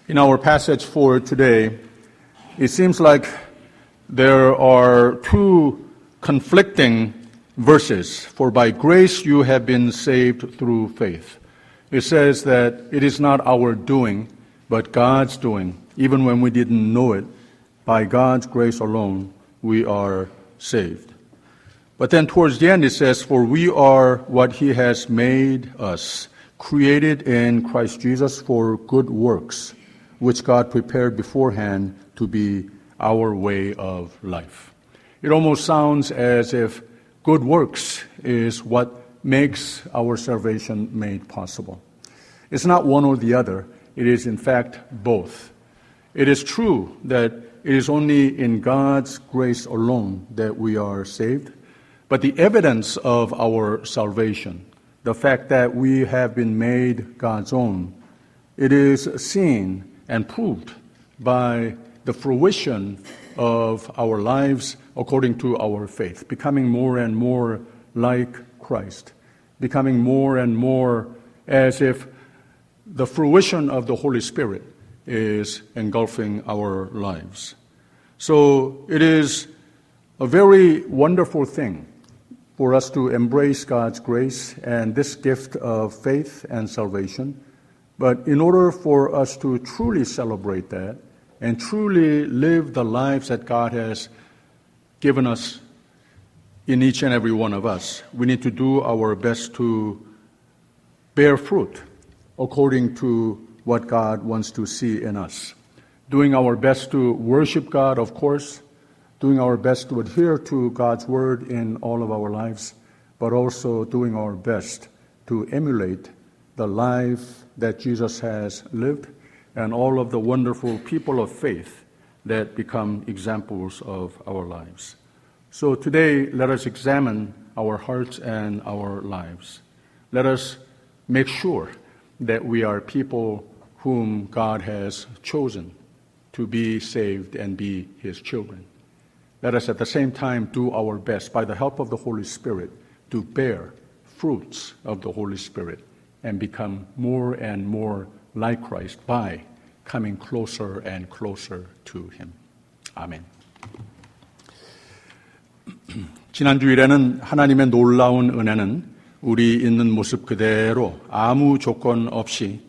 In our passage for today, it seems like there are two conflicting verses. For by grace you have been saved through faith. It says that it is not our doing, but God's doing. Even when we didn't know it, by God's grace alone, we are saved. But then towards the end it says, for we are what He has made us, created in Christ Jesus for good works, which God prepared beforehand to be our way of life. It almost sounds as if good works is what makes our salvation made possible. It's not one or the other. It is in fact both. It is true that it is only in God's grace alone that we are saved, but the evidence of our salvation, the fact that we have been made God's own, it is seen and proved by the fruition of our lives according to our faith, becoming more and more like Christ, becoming more and more as if the fruition of the Holy Spirit is engulfing our lives. So it is a very wonderful thing for us to embrace God's grace and this gift of faith and salvation. But in order for us to truly celebrate that and truly live the lives that God has given us in each and every one of us, we need to do our best to bear fruit according to what God wants to see in us. Doing our best to worship God, of course, doing our best to adhere to God's word in all of our lives, but also doing our best to emulate the life that Jesus has lived and all of the wonderful people of faith that become examples of our lives. So today, let us examine our hearts and our lives. Let us make sure that we are people whom God has chosen to be saved and be His children. Let us at the same time do our best by the help of the Holy Spirit to bear fruits of the Holy Spirit and become more and more like Christ by coming closer and closer to Him. 아멘. 지난 주일에는 하나님의 놀라운 은혜는 우리 있는 모습 그대로 아무 조건 없이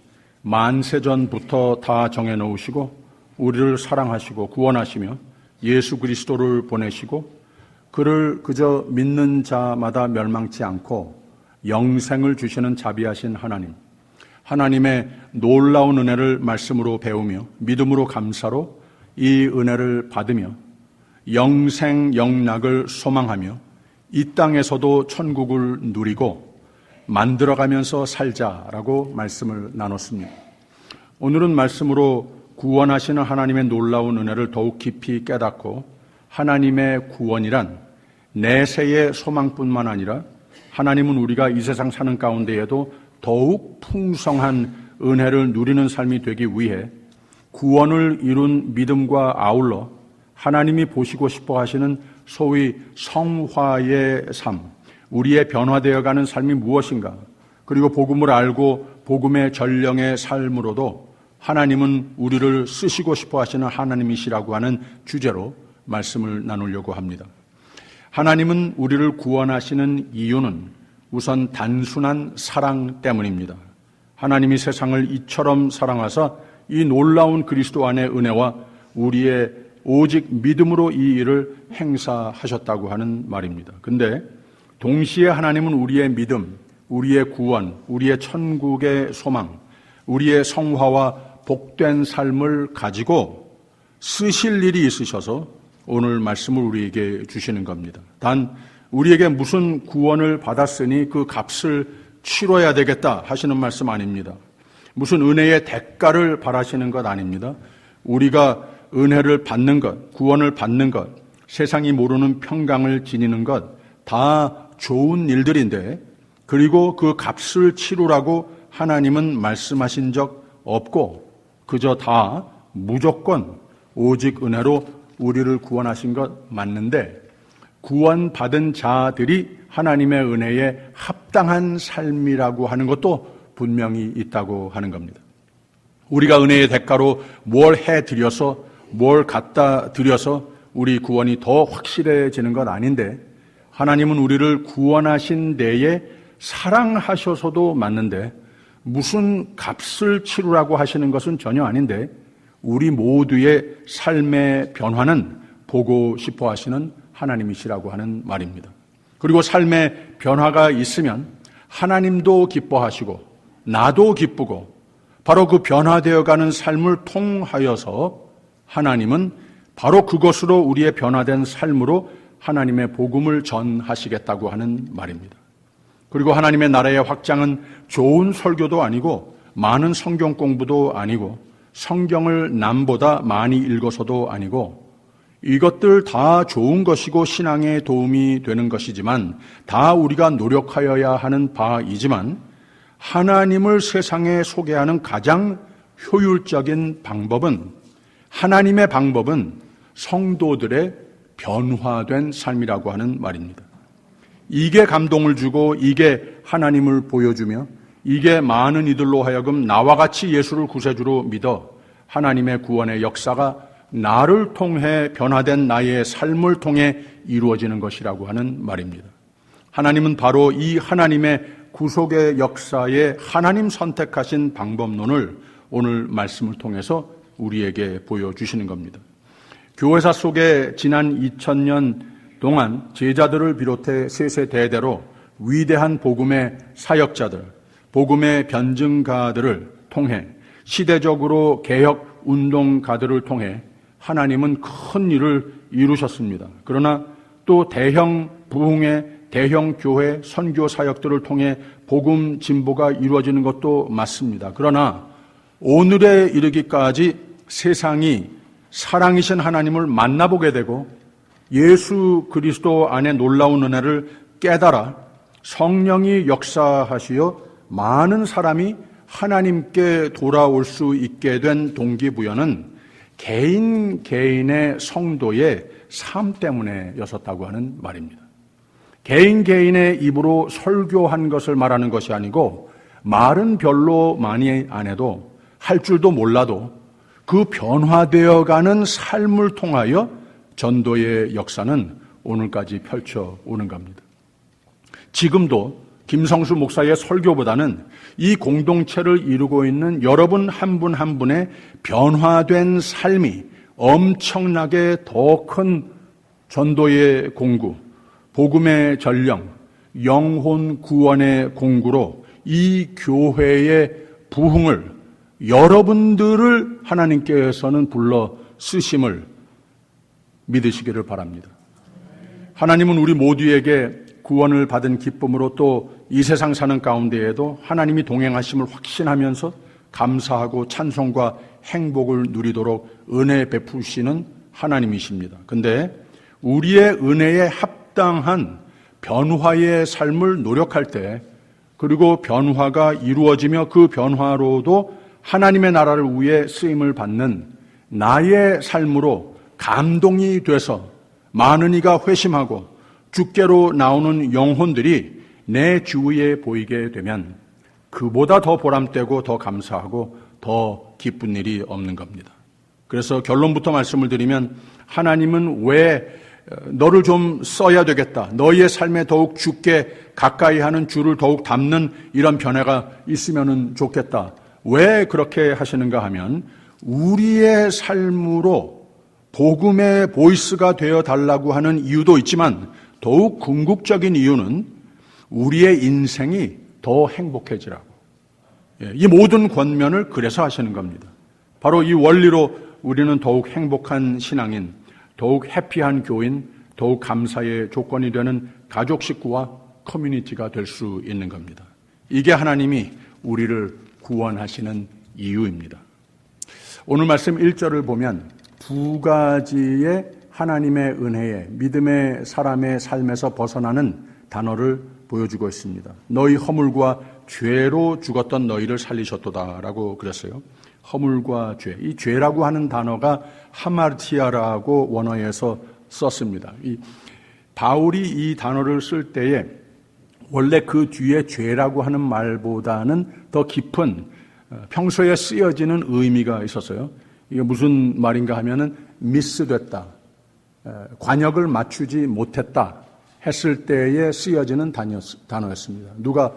만세전부터 다 정해놓으시고 우리를 사랑하시고 구원하시며 예수 그리스도를 보내시고 그를 그저 믿는 자마다 멸망치 않고 영생을 주시는 자비하신 하나님, 하나님의 놀라운 은혜를 말씀으로 배우며 믿음으로 감사로 이 은혜를 받으며 영생 영락을 소망하며 이 땅에서도 천국을 누리고 만들어가면서 살자라고 말씀을 나눴습니다. 오늘은 말씀으로 구원하시는 하나님의 놀라운 은혜를 더욱 깊이 깨닫고 하나님의 구원이란 내세의 소망뿐만 아니라 하나님은 우리가 이 세상 사는 가운데에도 더욱 풍성한 은혜를 누리는 삶이 되기 위해 구원을 이룬 믿음과 아울러 하나님이 보시고 싶어 하시는 소위 성화의 삶, 우리의 변화되어가는 삶이 무엇인가, 그리고 복음을 알고 복음의 전령의 삶으로도 하나님은 우리를 쓰시고 싶어 하시는 하나님이시라고 하는 주제로 말씀을 나누려고 합니다. 하나님은 우리를 구원하시는 이유는 우선 단순한 사랑 때문입니다. 하나님이 세상을 이처럼 사랑하사 이 놀라운 그리스도 안의 은혜와 우리의 오직 믿음으로 이 일을 행사하셨다고 하는 말입니다. 근데 동시에 하나님은 우리의 믿음, 우리의 구원, 우리의 천국의 소망, 우리의 성화와 복된 삶을 가지고 쓰실 일이 있으셔서 오늘 말씀을 우리에게 주시는 겁니다. 단 우리에게 무슨 구원을 받았으니 그 값을 치러야 되겠다 하시는 말씀 아닙니다. 무슨 은혜의 대가를 바라시는 것 아닙니다. 우리가 은혜를 받는 것, 구원을 받는 것, 세상이 모르는 평강을 지니는 것 다 좋은 일들인데 그리고 그 값을 치르라고 하나님은 말씀하신 적 없고 그저 다 무조건 오직 은혜로 우리를 구원하신 것 맞는데 구원받은 자들이 하나님의 은혜에 합당한 삶이라고 하는 것도 분명히 있다고 하는 겁니다. 우리가 은혜의 대가로 뭘 해드려서 뭘 갖다 드려서 우리 구원이 더 확실해지는 건 아닌데, 하나님은 우리를 구원하신 데에 사랑하셔서도 맞는데 무슨 값을 치르라고 하시는 것은 전혀 아닌데, 우리 모두의 삶의 변화는 보고 싶어 하시는 하나님이시라고 하는 말입니다. 그리고 삶의 변화가 있으면 하나님도 기뻐하시고 나도 기쁘고, 바로 그 변화되어가는 삶을 통하여서 하나님은 바로 그것으로 우리의 변화된 삶으로 하나님의 복음을 전하시겠다고 하는 말입니다. 그리고 하나님의 나라의 확장은 좋은 설교도 아니고 많은 성경 공부도 아니고 성경을 남보다 많이 읽어서도 아니고, 이것들 다 좋은 것이고 신앙에 도움이 되는 것이지만 다 우리가 노력하여야 하는 바이지만, 하나님을 세상에 소개하는 가장 효율적인 방법은, 하나님의 방법은 성도들의 변화된 삶이라고 하는 말입니다. 이게 감동을 주고 이게 하나님을 보여주며 이게 많은 이들로 하여금 나와 같이 예수를 구세주로 믿어 하나님의 구원의 역사가 나를 통해 변화된 나의 삶을 통해 이루어지는 것이라고 하는 말입니다. 하나님은 바로 이 하나님의 구속의 역사에 하나님 선택하신 방법론을 오늘 말씀을 통해서 우리에게 보여주시는 겁니다. 교회사 속에 지난 2000년 동안 제자들을 비롯해 세세대대로 위대한 복음의 사역자들, 복음의 변증가들을 통해, 시대적으로 개혁 운동가들을 통해 하나님은 큰 일을 이루셨습니다. 그러나 또 대형 부흥의 대형 교회 선교 사역들을 통해 복음 진보가 이루어지는 것도 맞습니다. 그러나 오늘에 이르기까지 세상이 사랑이신 하나님을 만나보게 되고 예수 그리스도 안에 놀라운 은혜를 깨달아 성령이 역사하시어 많은 사람이 하나님께 돌아올 수 있게 된 동기부여는 개인의 성도의 삶 때문에였었다고 하는 말입니다. 개인의 입으로 설교한 것을 말하는 것이 아니고, 말은 별로 많이 안 해도 할 줄도 몰라도 그 변화되어가는 삶을 통하여 전도의 역사는 오늘까지 펼쳐오는 겁니다. 지금도 김성수 목사의 설교보다는 이 공동체를 이루고 있는 여러분 한 분 한 분의 변화된 삶이 엄청나게 더 큰 전도의 공구, 복음의 전령, 영혼 구원의 공구로 이 교회의 부흥을, 여러분들을 하나님께서는 불러 쓰심을 믿으시기를 바랍니다. 하나님은 우리 모두에게 구원을 받은 기쁨으로 또 이 세상 사는 가운데에도 하나님이 동행하심을 확신하면서 감사하고 찬송과 행복을 누리도록 은혜 베푸시는 하나님이십니다. 근데 우리의 은혜에 합당한 변화의 삶을 노력할 때, 그리고 변화가 이루어지며 그 변화로도 하나님의 나라를 위해 쓰임을 받는 나의 삶으로 감동이 돼서 많은 이가 회심하고 주께로 나오는 영혼들이 내 주위에 보이게 되면 그보다 더 보람되고 더 감사하고 더 기쁜 일이 없는 겁니다. 그래서 결론부터 말씀을 드리면, 하나님은 왜 너를 좀 써야 되겠다, 너희의 삶에 더욱 주께 가까이 하는 주를 더욱 닮는 이런 변화가 있으면 좋겠다, 왜 그렇게 하시는가 하면, 우리의 삶으로 복음의 보이스가 되어 달라고 하는 이유도 있지만 더욱 궁극적인 이유는 우리의 인생이 더 행복해지라고. 이 모든 권면을 그래서 하시는 겁니다. 바로 이 원리로 우리는 더욱 행복한 신앙인, 더욱 해피한 교인, 더욱 감사의 조건이 되는 가족 식구와 커뮤니티가 될 수 있는 겁니다. 이게 하나님이 우리를 구원하시는 이유입니다. 오늘 말씀 1절을 보면 두 가지의 하나님의 은혜에 믿음의 사람의 삶에서 벗어나는 단어를 보여주고 있습니다. 너희 허물과 죄로 죽었던 너희를 살리셨도다라고 그랬어요. 허물과 죄. 이 죄라고 하는 단어가 하마르티아라고 원어에서 썼습니다. 바울이 이 단어를 쓸 때에 원래 그 뒤에 죄라고 하는 말보다는 더 깊은 평소에 쓰여지는 의미가 있었어요. 이게 무슨 말인가 하면은 미스됐다, 관역을 맞추지 못했다 했을 때에 쓰여지는 단어였습니다. 누가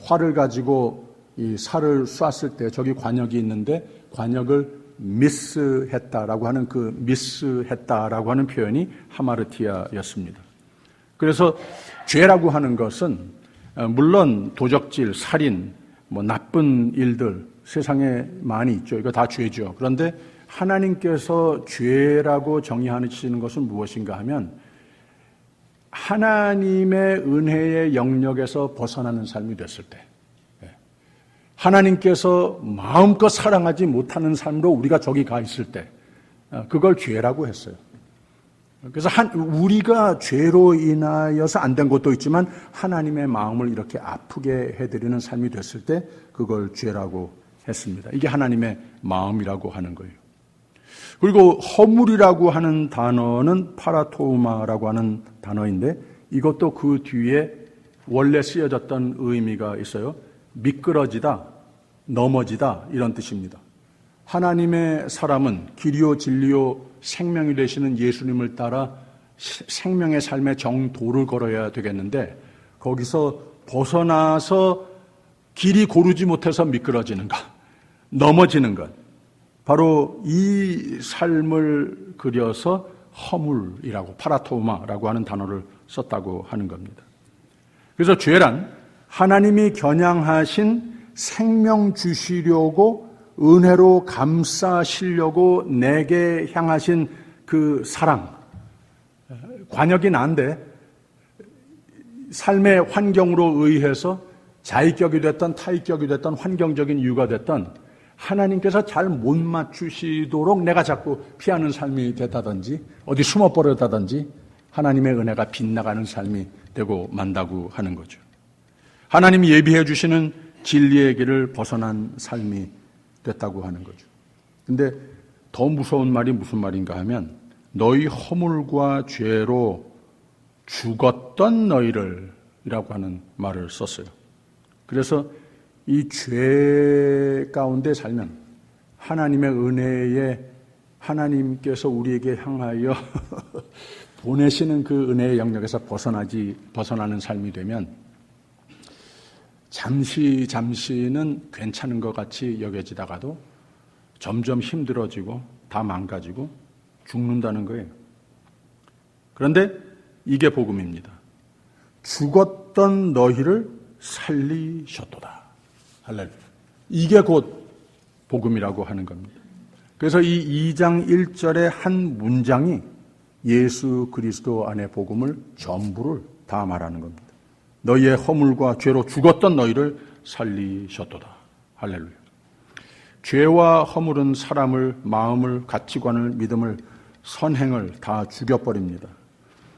활을 가지고 이 살을 쐈을 때 저기 관역이 있는데 관역을 미스했다라고 하는 그 미스했다라고 하는 표현이 하마르티아였습니다. 그래서 죄라고 하는 것은 물론 도적질, 살인, 나쁜 일들 세상에 많이 있죠. 이거 다 죄죠. 그런데 하나님께서 죄라고 정의하시는 것은 무엇인가 하면 하나님의 은혜의 영역에서 벗어나는 삶이 됐을 때, 하나님께서 마음껏 사랑하지 못하는 삶으로 우리가 저기 가 있을 때, 그걸 죄라고 했어요. 그래서 우리가 죄로 인하여서 안 된 것도 있지만 하나님의 마음을 이렇게 아프게 해드리는 삶이 됐을 때 그걸 죄라고 했습니다. 이게 하나님의 마음이라고 하는 거예요. 그리고 허물이라고 하는 단어는 파라토우마라고 하는 단어인데 이것도 그 뒤에 원래 쓰여졌던 의미가 있어요. 미끄러지다, 넘어지다 이런 뜻입니다. 하나님의 사람은 길이요 진리요 생명이 되시는 예수님을 따라 생명의 삶의 정도를 걸어야 되겠는데 거기서 벗어나서 길이 고르지 못해서 미끄러지는가, 넘어지는 것, 바로 이 삶을 그려서 허물이라고 파라토마라고 하는 단어를 썼다고 하는 겁니다. 그래서 죄란 하나님이 겨냥하신 생명 주시려고 은혜로 감싸시려고 내게 향하신 그 사랑, 관역이 난데 삶의 환경으로 의해서 자의격이 됐던 타의격이 됐던 환경적인 이유가 됐던 하나님께서 잘 못 맞추시도록 내가 자꾸 피하는 삶이 됐다든지 어디 숨어버렸다든지 하나님의 은혜가 빗나가는 삶이 되고 만다고 하는 거죠. 하나님이 예비해 주시는 진리의 길을 벗어난 삶이 됐다고 하는 거죠. 근데 더 무서운 말이 무슨 말인가 하면 너희 허물과 죄로 죽었던 너희를 이라고 하는 말을 썼어요. 그래서 이 죄 가운데 살면 하나님의 은혜에 하나님께서 우리에게 향하여 보내시는 그 은혜의 영역에서 벗어나는 삶이 되면 잠시는 괜찮은 것 같이 여겨지다가도 점점 힘들어지고 다 망가지고 죽는다는 거예요. 그런데 이게 복음입니다. 죽었던 너희를 살리셨도다. 할렐루야. 이게 곧 복음이라고 하는 겁니다. 그래서 이 2장 1절의 한 문장이 예수 그리스도 안의 복음을 전부를 다 말하는 겁니다. 너희의 허물과 죄로 죽었던 너희를 살리셨도다. 할렐루야. 죄와 허물은 사람을, 마음을, 가치관을, 믿음을, 선행을 다 죽여버립니다.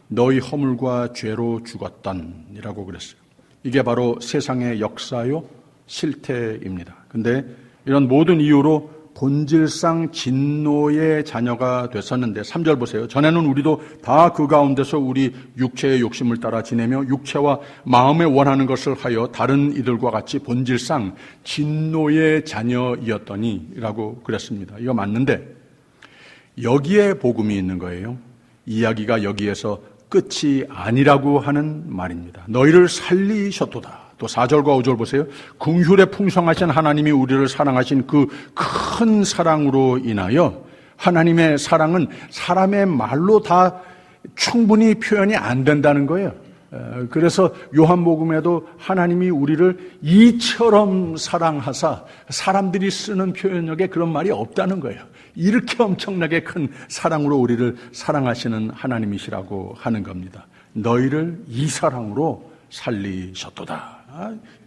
너희 허물과 죄로 죽었던이라고 그랬어요. 이게 바로 세상의 역사요, 실태입니다. 근데 이런 모든 이유로 본질상 진노의 자녀가 됐었는데 3절 보세요. 전에는 우리도 다 그 가운데서 우리 육체의 욕심을 따라 지내며 육체와 마음에 원하는 것을 하여 다른 이들과 같이 본질상 진노의 자녀이었더니 라고 그랬습니다. 이거 맞는데 여기에 복음이 있는 거예요. 이야기가 여기에서 끝이 아니라고 하는 말입니다. 너희를 살리셨도다. 또 4절과 5절 보세요. 긍휼에 풍성하신 하나님이 우리를 사랑하신 그 큰 사랑으로 인하여 하나님의 사랑은 사람의 말로 다 충분히 표현이 안 된다는 거예요. 그래서 요한복음에도 하나님이 우리를 이처럼 사랑하사 사람들이 쓰는 표현력에 그런 말이 없다는 거예요. 이렇게 엄청나게 큰 사랑으로 우리를 사랑하시는 하나님이시라고 하는 겁니다. 너희를 이 사랑으로 살리셨도다.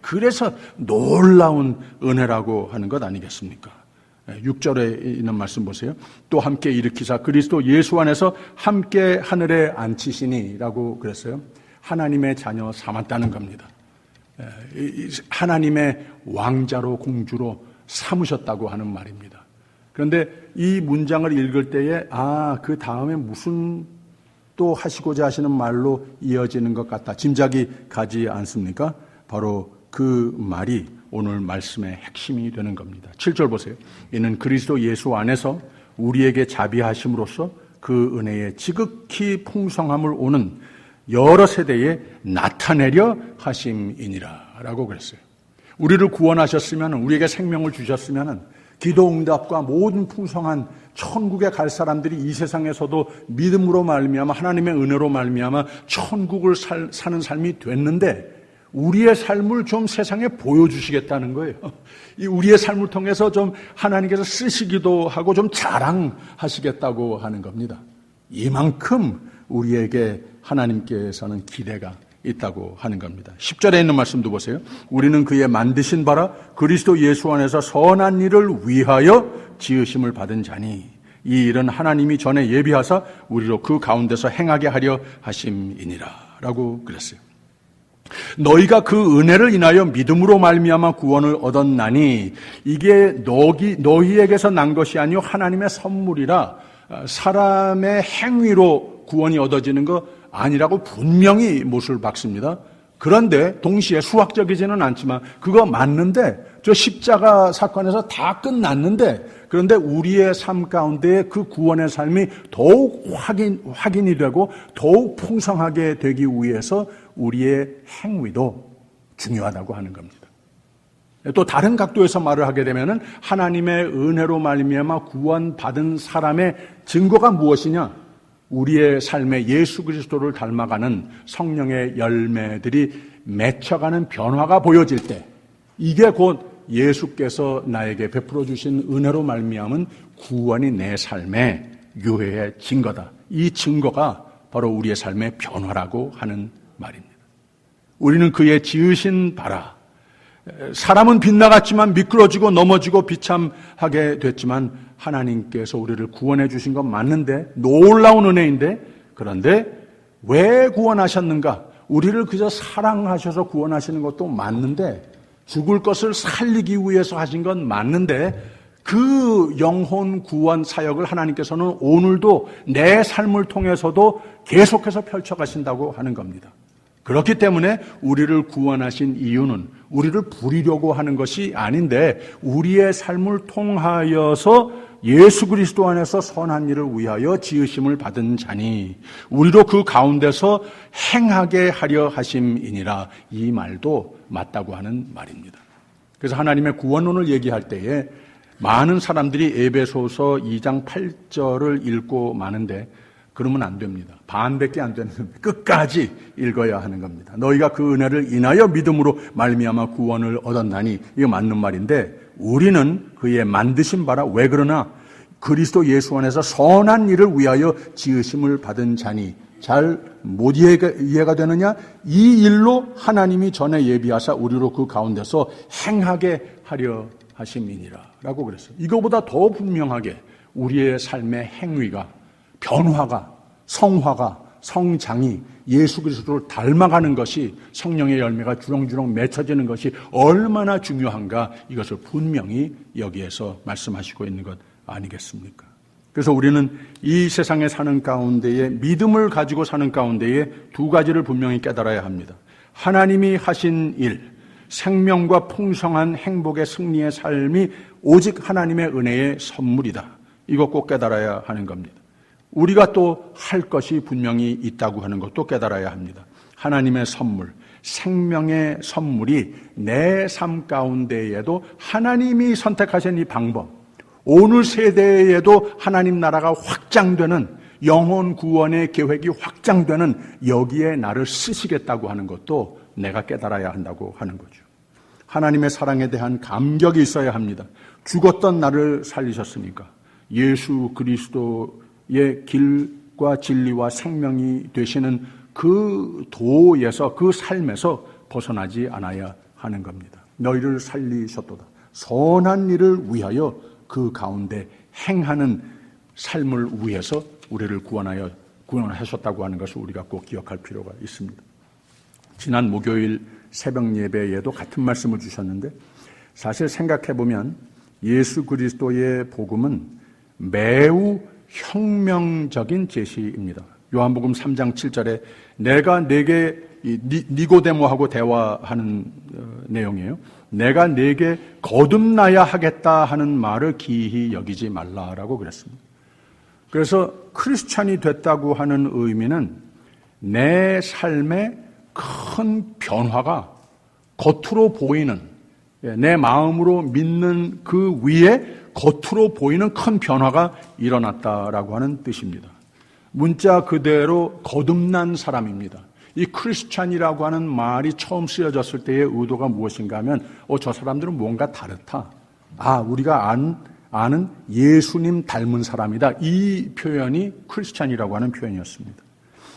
그래서 놀라운 은혜라고 하는 것 아니겠습니까? 6절에 있는 말씀 보세요. 또 함께 일으키사 그리스도 예수 안에서 함께 하늘에 앉히시니라고 그랬어요. 하나님의 자녀 삼았다는 겁니다. 하나님의 왕자로 공주로 삼으셨다고 하는 말입니다. 그런데 이 문장을 읽을 때에 그 다음에 무슨 또 하시고자 하시는 말로 이어지는 것 같다. 짐작이 가지 않습니까? 바로 그 말이 오늘 말씀의 핵심이 되는 겁니다. 7절 보세요. 이는 그리스도 예수 안에서 우리에게 자비하심으로써 그 은혜의 지극히 풍성함을 오는 여러 세대에 나타내려 하심이니라 라고 그랬어요. 우리를 구원하셨으면, 우리에게 생명을 주셨으면 기도 응답과 모든 풍성한 천국에 갈 사람들이 이 세상에서도 믿음으로 말미암아 하나님의 은혜로 말미암아 천국을 사는 삶이 됐는데, 우리의 삶을 좀 세상에 보여주시겠다는 거예요. 이 우리의 삶을 통해서 좀 하나님께서 쓰시기도 하고 좀 자랑하시겠다고 하는 겁니다. 이만큼 우리에게 하나님께서는 기대가 있다고 하는 겁니다. 10절에 있는 말씀도 보세요. 우리는 그의 만드신 바라 그리스도 예수 안에서 선한 일을 위하여 지으심을 받은 자니 이 일은 하나님이 전에 예비하사 우리로 그 가운데서 행하게 하려 하심이니라 라고 그랬어요. 너희가 그 은혜를 인하여 믿음으로 말미암아 구원을 얻었나니 이게 너희에게서 난 것이 아니요 하나님의 선물이라 사람의 행위로 구원이 얻어지는 거 아니라고 분명히 못을 박습니다. 그런데 동시에 수학적이지는 않지만 그거 맞는데, 저 십자가 사건에서 다 끝났는데, 그런데 우리의 삶 가운데 그 구원의 삶이 더욱 확인이 되고 더욱 풍성하게 되기 위해서 우리의 행위도 중요하다고 하는 겁니다. 또 다른 각도에서 말을 하게 되면은 하나님의 은혜로 말미암아 구원받은 사람의 증거가 무엇이냐? 우리의 삶에 예수 그리스도를 닮아가는 성령의 열매들이 맺혀가는 변화가 보여질 때, 이게 곧 예수께서 나에게 베풀어 주신 은혜로 말미암은 구원이 내 삶에 유해의 증거다. 이 증거가 바로 우리의 삶의 변화라고 하는 말입니다. 우리는 그의 지으신 바라. 사람은 빗나갔지만 미끄러지고 넘어지고 비참하게 됐지만 하나님께서 우리를 구원해 주신 건 맞는데, 놀라운 은혜인데, 그런데 왜 구원하셨는가? 우리를 그저 사랑하셔서 구원하시는 것도 맞는데, 죽을 것을 살리기 위해서 하신 건 맞는데, 그 영혼 구원 사역을 하나님께서는 오늘도 내 삶을 통해서도 계속해서 펼쳐가신다고 하는 겁니다. 그렇기 때문에 우리를 구원하신 이유는 우리를 부리려고 하는 것이 아닌데, 우리의 삶을 통하여서 예수 그리스도 안에서 선한 일을 위하여 지으심을 받은 자니 우리로 그 가운데서 행하게 하려 하심이니라. 이 말도 맞다고 하는 말입니다. 그래서 하나님의 구원론을 얘기할 때에 많은 사람들이 에베소서 2장 8절을 읽고 마는데, 그러면 안 됩니다. 반밖에 안 되는 겁니다. 끝까지 읽어야 하는 겁니다. 너희가 그 은혜를 인하여 믿음으로 말미암아 구원을 얻었나니, 이거 맞는 말인데, 우리는 그의 만드신 바라. 왜 그러나? 그리스도 예수 안에서 선한 일을 위하여 지으심을 받은 자니. 잘 못 이해가 되느냐? 이 일로 하나님이 전에 예비하사 우리로 그 가운데서 행하게 하려 하심이니라 라고 그랬어요. 이거보다 더 분명하게 우리의 삶의 행위가, 변화가, 성화가, 성장이 예수 그리스도를 닮아가는 것이, 성령의 열매가 주렁주렁 맺혀지는 것이 얼마나 중요한가, 이것을 분명히 여기에서 말씀하시고 있는 것 아니겠습니까? 그래서 우리는 이 세상에 사는 가운데에, 믿음을 가지고 사는 가운데에 두 가지를 분명히 깨달아야 합니다. 하나님이 하신 일, 생명과 풍성한 행복의 승리의 삶이 오직 하나님의 은혜의 선물이다. 이거 꼭 깨달아야 하는 겁니다. 우리가 또 할 것이 분명히 있다고 하는 것도 깨달아야 합니다. 하나님의 선물, 생명의 선물이 내 삶 가운데에도 하나님이 선택하신 이 방법, 오늘 세대에도 하나님 나라가 확장되는, 영혼 구원의 계획이 확장되는 여기에 나를 쓰시겠다고 하는 것도 내가 깨달아야 한다고 하는 거죠. 하나님의 사랑에 대한 감격이 있어야 합니다. 죽었던 나를 살리셨으니까 예수 그리스도의 길과 진리와 생명이 되시는 그 도에서, 그 삶에서 벗어나지 않아야 하는 겁니다. 너희를 살리셨도다. 선한 일을 위하여 그 가운데 행하는 삶을 위해서 우리를 구원하셨다고 하는 것을 우리가 꼭 기억할 필요가 있습니다. 지난 목요일 새벽 예배에도 같은 말씀을 주셨는데, 사실 생각해보면 예수 그리스도의 복음은 매우 혁명적인 제시입니다. 요한복음 3장 7절에 내가 내게 니고데모하고 대화하는 내용이에요. 내가 네게 거듭나야 하겠다 하는 말을 기이히 여기지 말라라고 그랬습니다. 그래서 크리스찬이 됐다고 하는 의미는 내 삶에 큰 변화가 겉으로 보이는, 내 마음으로 믿는 그 위에 겉으로 보이는 큰 변화가 일어났다라고 하는 뜻입니다. 문자 그대로 거듭난 사람입니다. 이 크리스찬이라고 하는 말이 처음 쓰여졌을 때의 의도가 무엇인가 하면 저 사람들은 뭔가 다르다. 우리가 아는 예수님 닮은 사람이다. 이 표현이 크리스찬이라고 하는 표현이었습니다.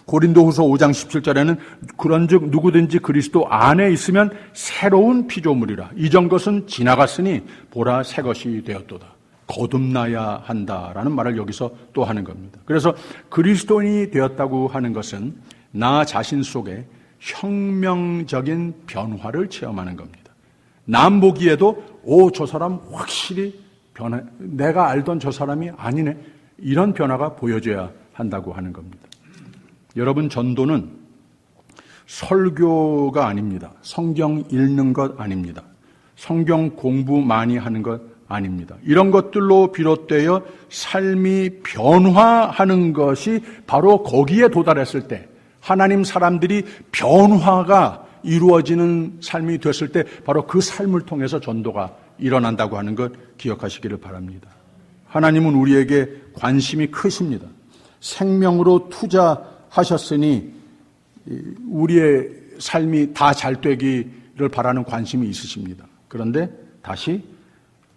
고린도후서 5장 17절에는 그런즉 누구든지 그리스도 안에 있으면 새로운 피조물이라. 이전 것은 지나갔으니 보라 새 것이 되었도다. 거듭나야 한다라는 말을 여기서 또 하는 겁니다. 그래서 그리스도인이 되었다고 하는 것은 나 자신 속에 혁명적인 변화를 체험하는 겁니다. 남 보기에도 저 사람 확실히 내가 알던 저 사람이 아니네. 이런 변화가 보여져야 한다고 하는 겁니다. 여러분, 전도는 설교가 아닙니다. 성경 읽는 것 아닙니다. 성경 공부 많이 하는 것 아닙니다. 이런 것들로 비롯되어 삶이 변화하는 것이 바로 거기에 도달했을 때, 하나님 사람들이 변화가 이루어지는 삶이 됐을 때 바로 그 삶을 통해서 전도가 일어난다고 하는 것 기억하시기를 바랍니다. 하나님은 우리에게 관심이 크십니다. 생명으로 투자하셨으니 우리의 삶이 다 잘 되기를 바라는 관심이 있으십니다. 그런데 다시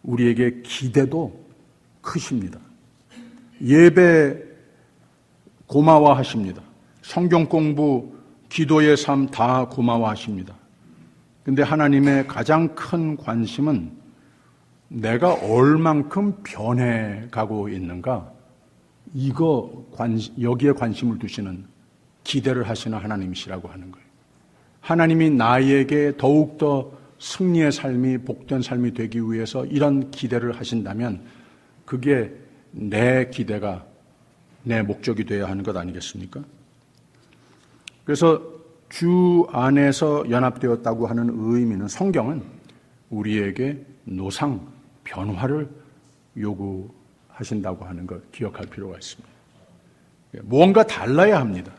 우리에게 기대도 크십니다. 예배 고마워하십니다. 성경 공부, 기도의 삶 다 고마워하십니다. 근데 하나님의 가장 큰 관심은 내가 얼만큼 변해가고 있는가, 여기에 관심을 두시는, 기대를 하시는 하나님이시라고 하는 거예요. 하나님이 나에게 더욱더 승리의 삶이, 복된 삶이 되기 위해서 이런 기대를 하신다면 그게 내 기대가 내 목적이 되어야 하는 것 아니겠습니까? 그래서 주 안에서 연합되었다고 하는 의미는, 성경은 우리에게 노상, 변화를 요구하신다고 하는 것 기억할 필요가 있습니다. 무언가 달라야 합니다.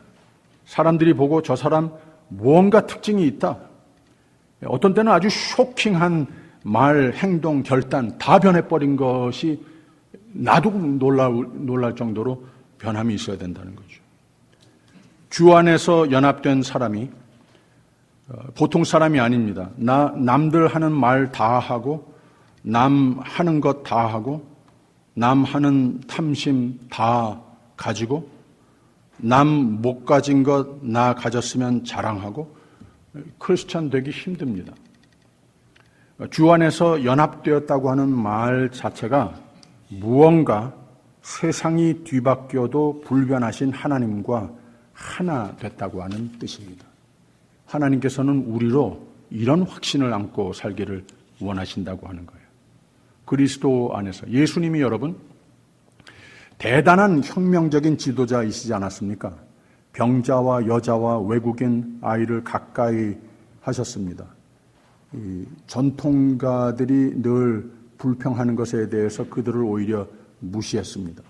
사람들이 보고 저 사람 무언가 특징이 있다. 어떤 때는 아주 쇼킹한 말, 행동, 결단 다 변해버린 것이 나도 놀랄 정도로 변함이 있어야 된다는 거죠. 주 안에서 연합된 사람이 보통 사람이 아닙니다. 남들 하는 말 다 하고, 남 하는 것 다 하고, 남 하는 탐심 다 가지고, 남 못 가진 것 나 가졌으면 자랑하고, 크리스찬 되기 힘듭니다. 주 안에서 연합되었다고 하는 말 자체가 무언가 세상이 뒤바뀌어도 불변하신 하나님과 하나 됐다고 하는 뜻입니다. 하나님께서는 우리로 이런 확신을 안고 살기를 원하신다고 하는 거예요. 그리스도 안에서, 예수님이 여러분 대단한 혁명적인 지도자이시지 않았습니까? 병자와 여자와 외국인 아이를 가까이 하셨습니다. 전통가들이 늘 불평하는 것에 대해서 그들을 오히려 무시했습니다.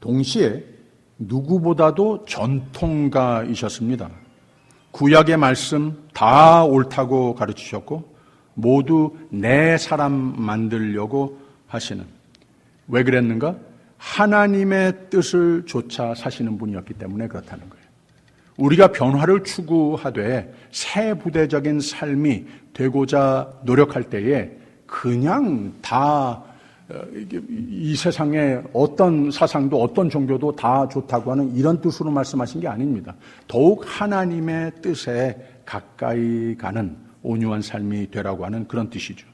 동시에 누구보다도 전통가이셨습니다. 구약의 말씀 다 옳다고 가르치셨고, 모두 내 사람 만들려고 하시는, 왜 그랬는가? 하나님의 뜻을 좇아 사시는 분이었기 때문에 그렇다는 거예요. 우리가 변화를 추구하되 새 부대적인 삶이 되고자 노력할 때에 그냥 다 이 세상에 어떤 사상도 어떤 종교도 다 좋다고 하는 이런 뜻으로 말씀하신 게 아닙니다. 더욱 하나님의 뜻에 가까이 가는 온유한 삶이 되라고 하는 그런 뜻이죠.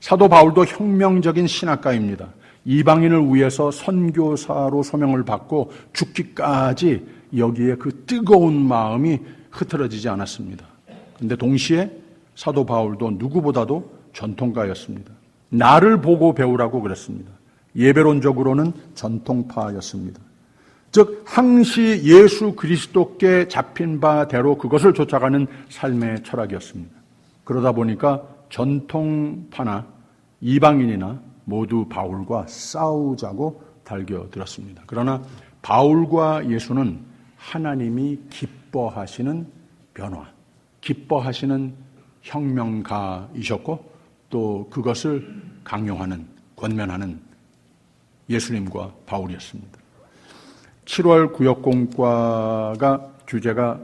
사도 바울도 혁명적인 신학가입니다. 이방인을 위해서 선교사로 소명을 받고 죽기까지 여기에 그 뜨거운 마음이 흐트러지지 않았습니다. 그런데 동시에 사도 바울도 누구보다도 전통가였습니다. 나를 보고 배우라고 그랬습니다. 예배론적으로는 전통파였습니다. 즉 항시 예수 그리스도께 잡힌 바대로 그것을 쫓아가는 삶의 철학이었습니다. 그러다 보니까 전통파나 이방인이나 모두 바울과 싸우자고 달겨들었습니다. 그러나 바울과 예수는 하나님이 기뻐하시는 변화, 기뻐하시는 혁명가이셨고 또 그것을 강요하는, 권면하는 예수님과 바울이었습니다. 7월 구역공과가 주제가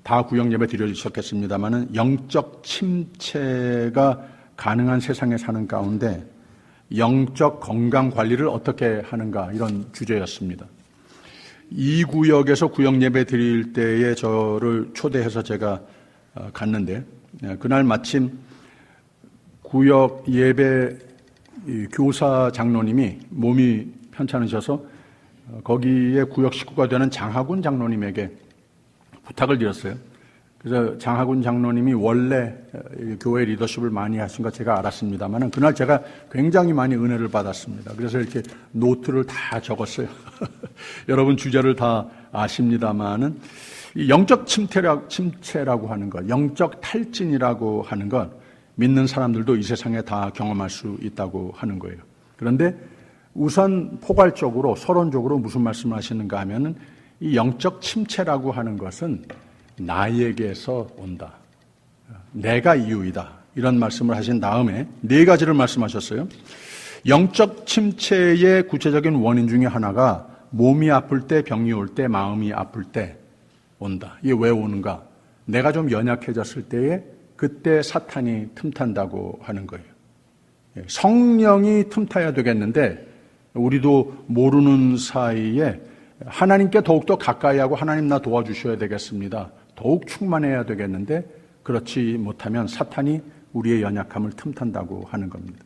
다 구역예배 드려주셨겠습니다마는 영적 침체가 가능한 세상에 사는 가운데 영적 건강 관리를 어떻게 하는가 이런 주제였습니다. 이 구역에서 구역예배 드릴 때에 저를 초대해서 제가 갔는데 그날 마침 구역 예배 교사 장로님이 몸이 편찮으셔서 거기에 구역 식구가 되는 장하군 장로님에게 부탁을 드렸어요. 그래서 장하군 장로님이 원래 교회 리더십을 많이 하신 거 제가 알았습니다만 그날 제가 굉장히 많이 은혜를 받았습니다. 그래서 이렇게 노트를 다 적었어요. 여러분 주제를 다 아십니다만은 영적 침체라고 하는 것, 영적 탈진이라고 하는 것 믿는 사람들도 이 세상에 다 경험할 수 있다고 하는 거예요. 그런데 우선 포괄적으로 서론적으로 무슨 말씀을 하시는가 하면은 이 영적 침체라고 하는 것은 나에게서 온다. 내가 이유이다. 이런 말씀을 하신 다음에 네 가지를 말씀하셨어요. 영적 침체의 구체적인 원인 중에 하나가 몸이 아플 때, 병이 올 때, 마음이 아플 때 온다. 이게 왜 오는가? 내가 좀 연약해졌을 때에 그때 사탄이 틈탄다고 하는 거예요. 성령이 틈타야 되겠는데 우리도 모르는 사이에 하나님께 더욱더 가까이 하고 하나님 나 도와주셔야 되겠습니다. 더욱 충만해야 되겠는데 그렇지 못하면 사탄이 우리의 연약함을 틈탄다고 하는 겁니다.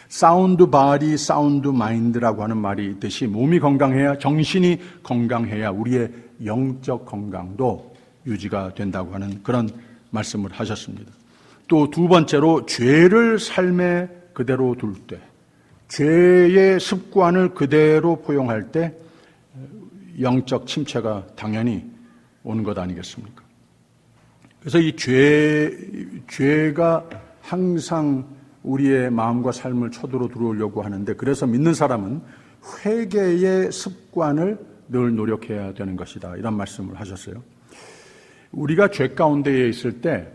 사운드 바디, 사운드 마인드라고 하는 말이 있듯이 몸이 건강해야, 정신이 건강해야 우리의 영적 건강도 유지가 된다고 하는 그런 말씀을 하셨습니다. 또 두 번째로 죄를 삶에 그대로 둘 때, 죄의 습관을 그대로 포용할 때 영적 침체가 당연히 오는 것 아니겠습니까? 그래서 이 죄가 항상 우리의 마음과 삶을 쳐들어 들어오려고 하는데 그래서 믿는 사람은 회개의 습관을 늘 노력해야 되는 것이다. 이런 말씀을 하셨어요. 우리가 죄 가운데에 있을 때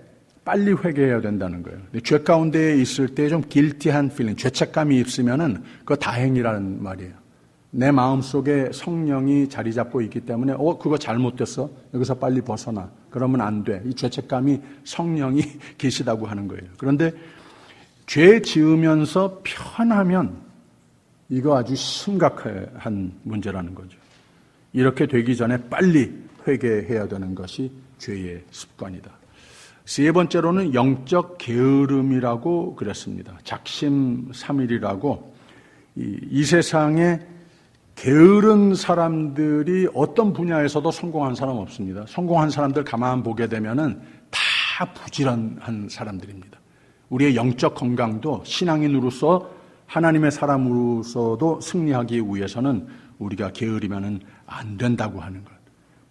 빨리 회개해야 된다는 거예요. 근데 죄 가운데에 있을 때 좀 guilty한 feeling, 죄책감이 있으면은 그거 다행이라는 말이에요. 내 마음속에 성령이 자리 잡고 있기 때문에 그거 잘못됐어. 여기서 빨리 벗어나. 그러면 안 돼. 이 죄책감이 성령이 계시다고 하는 거예요. 그런데 죄 지으면서 편하면 이거 아주 심각한 문제라는 거죠. 이렇게 되기 전에 빨리 회개해야 되는 것이 죄의 습관이다. 세 번째로는 영적 게으름이라고 그랬습니다. 작심삼일이라고 이 세상에 게으른 사람들이 어떤 분야에서도 성공한 사람 없습니다. 성공한 사람들 가만 보게 되면은 다 부지런한 사람들입니다. 우리의 영적 건강도 신앙인으로서 하나님의 사람으로서도 승리하기 위해서는 우리가 게으르면은 안 된다고 하는 것.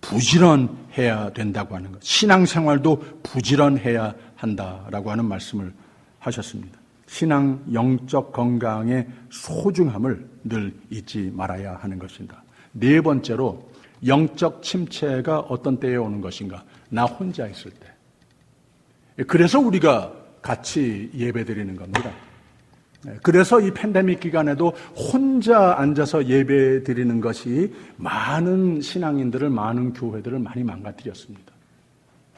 부지런해야 된다고 하는 것. 신앙생활도 부지런해야 한다라고 하는 말씀을 하셨습니다. 신앙 영적 건강의 소중함을 늘 잊지 말아야 하는 것입니다. 네 번째로 영적 침체가 어떤 때에 오는 것인가? 나 혼자 있을 때. 그래서 우리가 같이 예배드리는 겁니다. 그래서 이 팬데믹 기간에도 혼자 앉아서 예배드리는 것이 많은 신앙인들을, 많은 교회들을 많이 망가뜨렸습니다.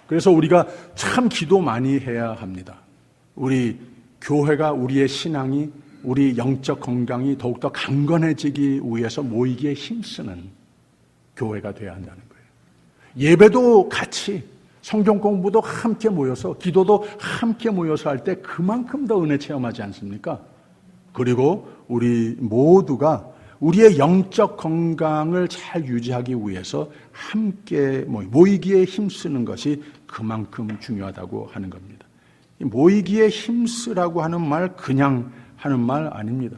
그래서 우리가 참 기도 많이 해야 합니다. 우리 교회가, 우리의 신앙이, 우리 영적 건강이 더욱더 강건해지기 위해서 모이기에 힘쓰는 교회가 되어야 한다는 거예요. 예배도 같이, 성경 공부도 함께 모여서, 기도도 함께 모여서 할 때 그만큼 더 은혜 체험하지 않습니까? 그리고 우리 모두가 우리의 영적 건강을 잘 유지하기 위해서 함께 모이기에 힘쓰는 것이 그만큼 중요하다고 하는 겁니다. 모이기에 힘쓰라고 하는 말 그냥 하는 말 아닙니다.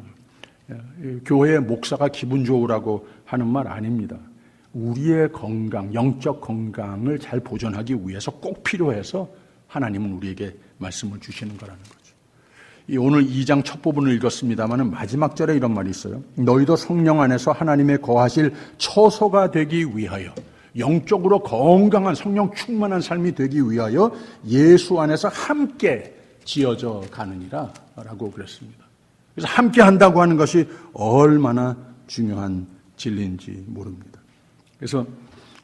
교회의 목사가 기분 좋으라고 하는 말 아닙니다. 우리의 건강, 영적 건강을 잘 보존하기 위해서 꼭 필요해서 하나님은 우리에게 말씀을 주시는 거라는 거죠. 오늘 2장 첫 부분을 읽었습니다만 마지막 절에 이런 말이 있어요. 너희도 성령 안에서 하나님의 거하실 처소가 되기 위하여, 영적으로 건강한 성령 충만한 삶이 되기 위하여 예수 안에서 함께 지어져 가느니라 라고 그랬습니다. 그래서 함께 한다고 하는 것이 얼마나 중요한 진리인지 모릅니다. 그래서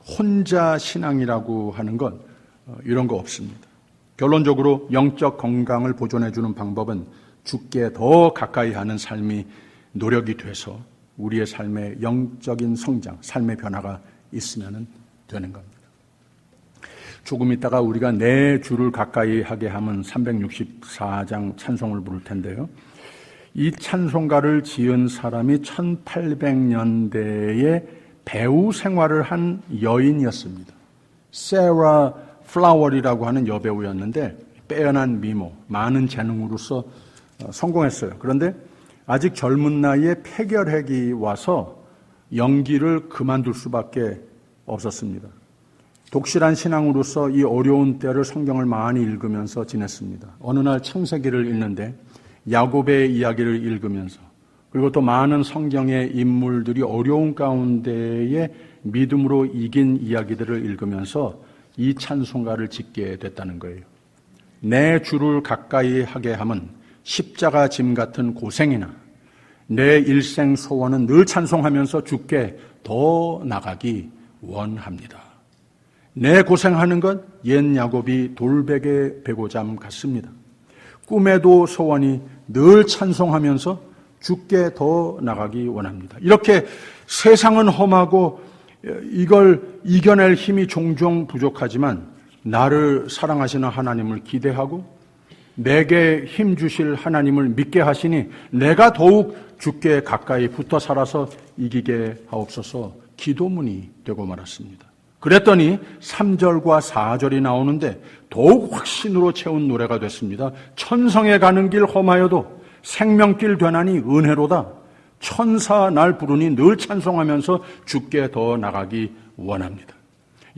혼자 신앙이라고 하는 건 이런 거 없습니다. 결론적으로 영적 건강을 보존해 주는 방법은 주께 더 가까이 하는 삶이 노력이 돼서 우리의 삶의 영적인 성장, 삶의 변화가 있으면 되는 겁니다. 조금 있다가 우리가 내 주를 가까이 하게 하면 364장 찬송을 부를 텐데요. 이 찬송가를 지은 사람이 1800년대에 배우 생활을 한 여인이었습니다. 세라 플라워리라고 하는 여배우였는데 빼어난 미모, 많은 재능으로서 성공했어요. 그런데 아직 젊은 나이에 폐결핵이 와서 연기를 그만둘 수밖에 없었습니다. 독실한 신앙으로서 이 어려운 때를 성경을 많이 읽으면서 지냈습니다. 어느 날 창세기를 읽는데 야곱의 이야기를 읽으면서 그리고 또 많은 성경의 인물들이 어려운 가운데에 믿음으로 이긴 이야기들을 읽으면서 이 찬송가를 짓게 됐다는 거예요. 내 주를 가까이 하게 함은 십자가 짐 같은 고생이나 내 일생 소원은 늘 찬송하면서 주께 더 나가기 원합니다. 내 고생하는 건 옛 야곱이 돌베개 베고잠 같습니다. 꿈에도 소원이 늘 찬송하면서 주께 더 나가기 원합니다. 이렇게 세상은 험하고 이걸 이겨낼 힘이 종종 부족하지만 나를 사랑하시는 하나님을 기대하고 내게 힘 주실 하나님을 믿게 하시니 내가 더욱 주께 가까이 붙어 살아서 이기게 하옵소서 기도문이 되고 말았습니다. 그랬더니 3절과 4절이 나오는데 더욱 확신으로 채운 노래가 됐습니다. 천성에 가는 길 험하여도 생명길 되나니 은혜로다. 천사 날 부르니 늘 찬송하면서 주께 더 나가기 원합니다.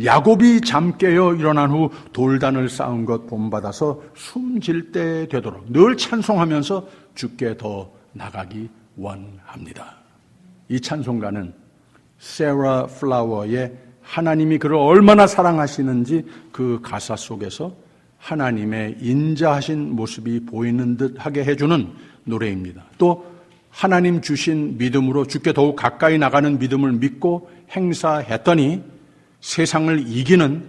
야곱이 잠 깨어 일어난 후 돌단을 쌓은 것 본받아서 숨질 때 되도록 늘 찬송하면서 주께 더 나가기 원합니다. 이 찬송가는 세라 플라워의 하나님이 그를 얼마나 사랑하시는지 그 가사 속에서 하나님의 인자하신 모습이 보이는 듯 하게 해주는 노래입니다. 또 하나님 주신 믿음으로 주께 더욱 가까이 나가는 믿음을 믿고 행사했더니 세상을 이기는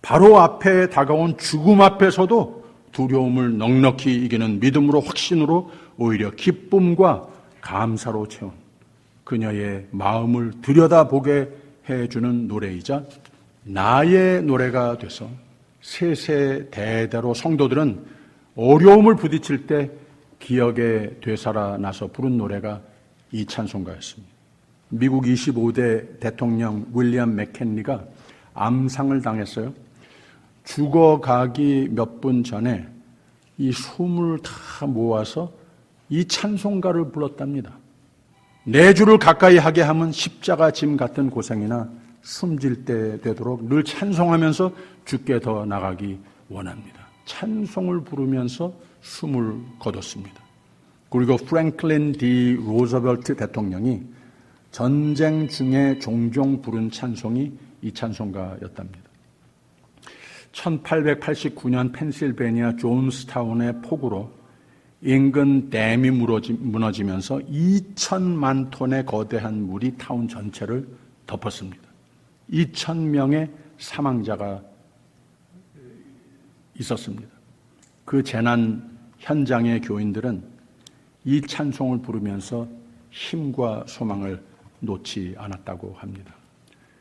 바로 앞에 다가온 죽음 앞에서도 두려움을 넉넉히 이기는 믿음으로 확신으로 오히려 기쁨과 감사로 채운 그녀의 마음을 들여다보게 해주는 노래이자 나의 노래가 돼서 세세대대로 성도들은 어려움을 부딪힐 때 기억에 되살아나서 부른 노래가 이 찬송가였습니다. 미국 25대 대통령 윌리엄 맥켄리가 암상을 당했어요. 죽어가기 몇 분 전에 이 숨을 다 모아서 이 찬송가를 불렀답니다. 내 주를 가까이 하게 하면 십자가 짐 같은 고생이나 숨질 때 되도록 늘 찬송하면서 주께 더 나가기 원합니다. 찬송을 부르면서 숨을 거뒀습니다. 그리고 프랭클린 D 로즈벨트 대통령이 전쟁 중에 종종 부른 찬송이 이 찬송가였답니다. 1889년 펜실베니아 존스타운의 폭우로 인근 댐이 무너지면서 2천만 톤의 거대한 물이 타운 전체를 덮었습니다. 2,000명의 사망자가 있었습니다. 그 재난 현장의 교인들은 이 찬송을 부르면서 힘과 소망을 놓지 않았다고 합니다.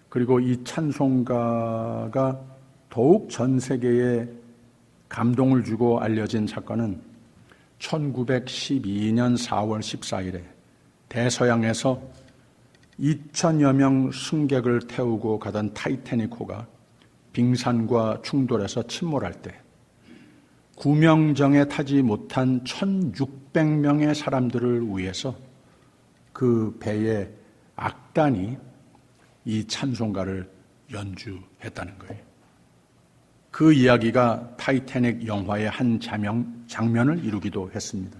그리고 이 찬송가가 더욱 전 세계에 감동을 주고 알려진 사건은 1912년 4월 14일에 대서양에서 2,000여 명 승객을 태우고 가던 타이타닉호가 빙산과 충돌해서 침몰할 때 구명정에 타지 못한 1,600명의 사람들을 위해서 그 배에 악단이 이 찬송가를 연주했다는 거예요. 그 이야기가 타이타닉 영화의 한 장면을 이루기도 했습니다.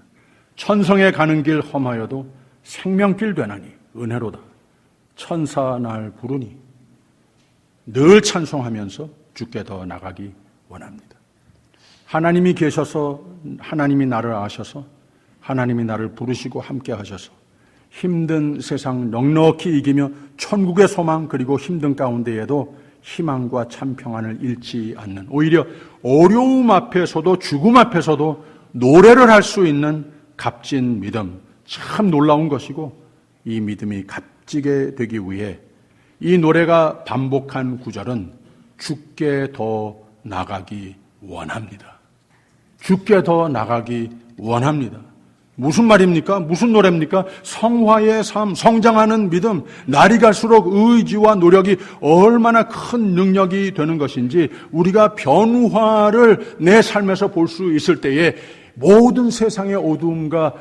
천성에 가는 길 험하여도 생명길 되나니 은혜로다. 천사 날 부르니 늘 찬송하면서 주께 더 나가기 원합니다. 하나님이 계셔서, 하나님이 나를 아셔서, 하나님이 나를 부르시고 함께 하셔서 힘든 세상 넉넉히 이기며 천국의 소망, 그리고 힘든 가운데에도 희망과 참 평안을 잃지 않는, 오히려 어려움 앞에서도 죽음 앞에서도 노래를 할 수 있는 값진 믿음, 참 놀라운 것이고, 이 믿음이 값지게 되기 위해 이 노래가 반복한 구절은 주께 더 나가기 원합니다. 주께 더 나가기 원합니다. 무슨 말입니까? 무슨 노래입니까? 성화의 삶, 성장하는 믿음, 날이 갈수록 의지와 노력이 얼마나 큰 능력이 되는 것인지 우리가 변화를 내 삶에서 볼 수 있을 때에 모든 세상의 어두움과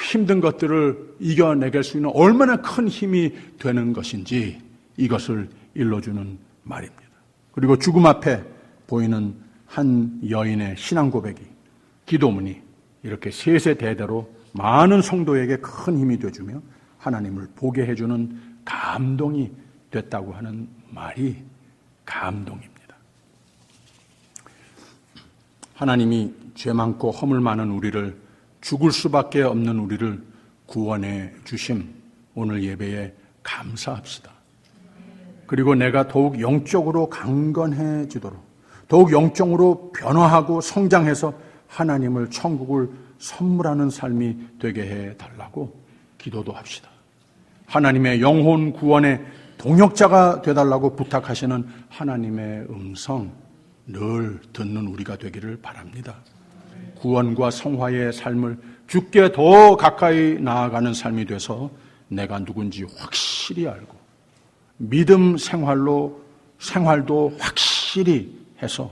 힘든 것들을 이겨내길 수 있는 얼마나 큰 힘이 되는 것인지 이것을 일러주는 말입니다. 그리고 죽음 앞에 보이는 한 여인의 신앙 고백이, 기도문이 이렇게 세세대대로 많은 성도에게 큰 힘이 되어주며 하나님을 보게 해주는 감동이 됐다고 하는 말이 감동입니다. 하나님이 죄 많고 허물 많은 우리를, 죽을 수밖에 없는 우리를 구원해 주심, 오늘 예배에 감사합시다. 그리고 내가 더욱 영적으로 강건해지도록, 더욱 영적으로 변화하고 성장해서 하나님을, 천국을 선물하는 삶이 되게 해달라고 기도도 합시다. 하나님의 영혼 구원의 동역자가 되달라고 부탁하시는 하나님의 음성 늘 듣는 우리가 되기를 바랍니다. 구원과 성화의 삶을 주께 더 가까이 나아가는 삶이 돼서 내가 누군지 확실히 알고 믿음 생활도 확실히 해서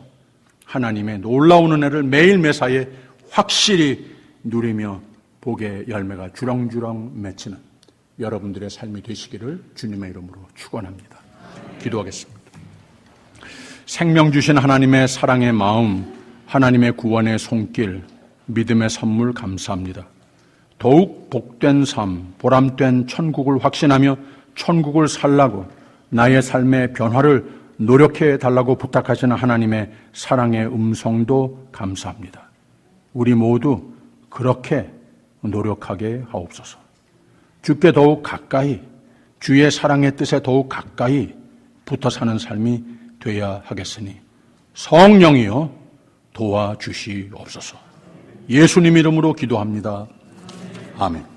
하나님의 놀라운 은혜를 매일 매사에 확실히 누리며 복의 열매가 주렁주렁 맺히는 여러분들의 삶이 되시기를 주님의 이름으로 축원합니다. 기도하겠습니다. 생명 주신 하나님의 사랑의 마음, 하나님의 구원의 손길, 믿음의 선물 감사합니다. 더욱 복된 삶, 보람된 천국을 확신하며 천국을 살라고 나의 삶의 변화를 노력해 달라고 부탁하시는 하나님의 사랑의 음성도 감사합니다. 우리 모두 그렇게 노력하게 하옵소서. 주께 더욱 가까이, 주의 사랑의 뜻에 더욱 가까이 붙어 사는 삶이 되어야 하겠으니 성령이여 도와주시옵소서. 예수님 이름으로 기도합니다. 아멘.